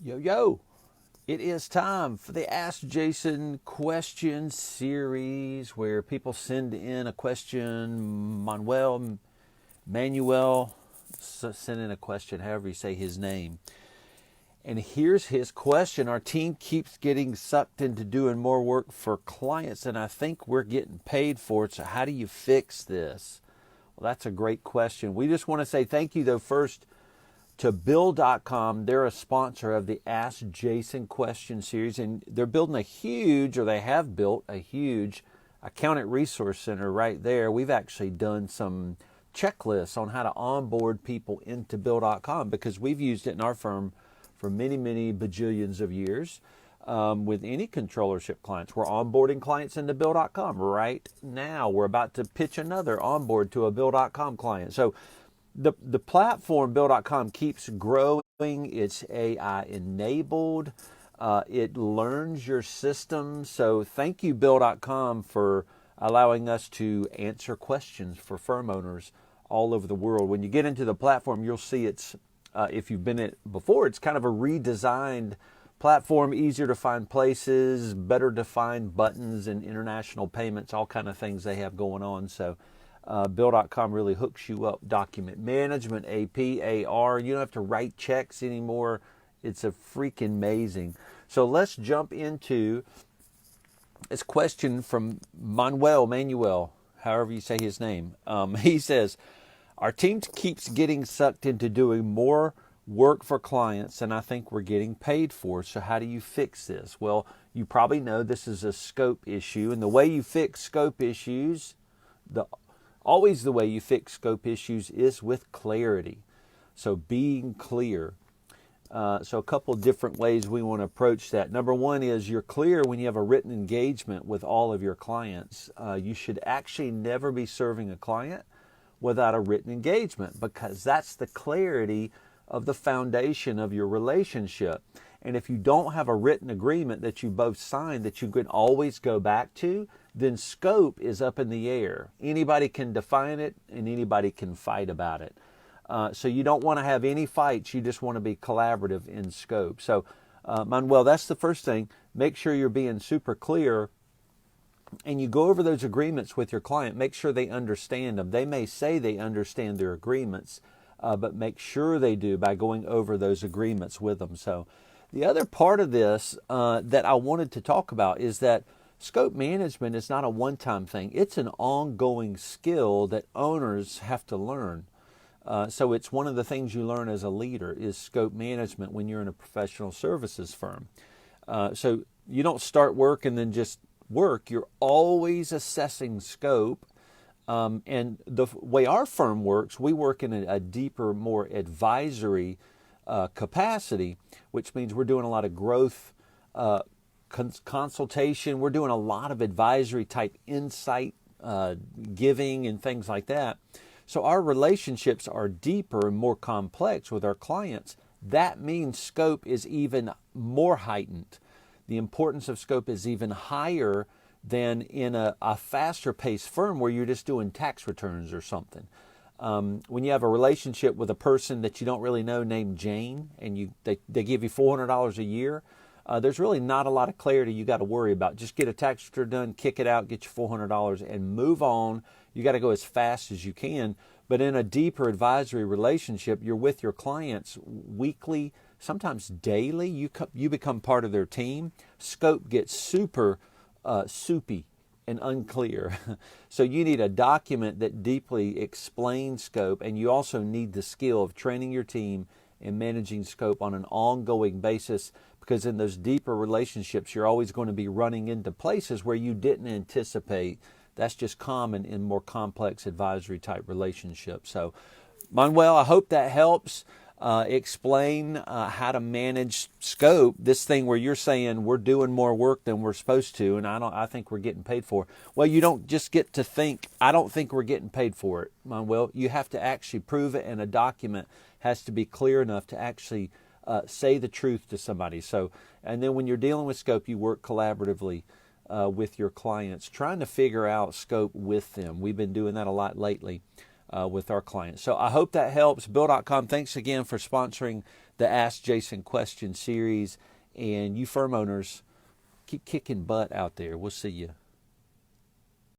Yo, yo, it is time for the Ask Jason question series where people send in a question. Manuel, send in a question, however you say his name. And here's his question. Our team keeps getting sucked into doing more work for clients, and I think we're getting paid for it. So how do you fix this? Well, that's a great question. We just want to say thank you, though, first to Bill.com. They're a sponsor of the Ask Jason question series, and they're building they have built a huge accountant resource center right there. We've actually done some checklists on how to onboard people into Bill.com because we've used it in our firm for many, many bajillions of years with any controllership clients. We're onboarding clients into Bill.com right now. We're about to pitch another onboard to a Bill.com client. So the platform Bill.com keeps growing. It's AI enabled. It learns your system. So thank you, Bill.com, for allowing us to answer questions for firm owners all over the world. When you get into the platform, you'll see it's, if you've been in it before, it's kind of a redesigned platform, easier to find places, better defined buttons and international payments, all kind of things they have going on. So Bill.com really hooks you up. Document management, AP, AR. You don't have to write checks anymore. It's a freaking amazing. So let's jump into this question from Manuel, however you say his name. He says, our team keeps getting sucked into doing more work for clients, and I think we're getting paid for. So how do you fix this? Well, you probably know this is a scope issue, and the way you fix scope issues, always the way you fix scope issues is with clarity. So being clear. So a couple of different ways we want to approach that. Number one is you're clear when you have a written engagement with all of your clients. You should actually never be serving a client without a written engagement because that's the clarity of the foundation of your relationship. And if you don't have a written agreement that you both signed that you can always go back to, then scope is up in the air. Anybody can define it and anybody can fight about it. So you don't want to have any fights. You just want to be collaborative in scope. So, Manuel, that's the first thing. Make sure you're being super clear and you go over those agreements with your client. Make sure they understand them. They may say they understand their agreements, but make sure they do by going over those agreements with them. So the other part of this that I wanted to talk about is that scope management is not a one-time thing. It's an ongoing skill that owners have to learn. So it's one of the things you learn as a leader is scope management when you're in a professional services firm. So you don't start work and then just work. You're always assessing scope. And the way our firm works, we work in a deeper, more advisory capacity, which means we're doing a lot of growth consultation. We're doing a lot of advisory type insight giving and things like that. So our relationships are deeper and more complex with our clients. That means scope is even more heightened. The importance of scope is even higher than in a faster paced firm where you're just doing tax returns or something. When you have a relationship with a person that you don't really know named Jane and they give you $400 a year, there's really not a lot of clarity you got to worry about. Just get a tax return done, kick it out, get your $400 and move on. You got to go as fast as you can. But in a deeper advisory relationship, you're with your clients weekly, sometimes daily. You become part of their team. Scope gets super soupy and unclear. So you need a document that deeply explains scope, and you also need the skill of training your team and managing scope on an ongoing basis, because in those deeper relationships, you're always going to be running into places where you didn't anticipate. That's just common in more complex advisory type relationships. So, Manuel, I hope that helps explain how to manage scope. This thing where you're saying we're doing more work than we're supposed to, and I think we're getting paid for it. Well, you don't just get to think, I don't think we're getting paid for it, Manuel. You have to actually prove it, and a document has to be clear enough to actually say the truth to somebody. So, and then when you're dealing with scope, you work collaboratively with your clients, trying to figure out scope with them. We've been doing that a lot lately with our clients. So I hope that helps. Bill.com, thanks again for sponsoring the Ask Jason question series. And you firm owners, keep kicking butt out there. We'll see you.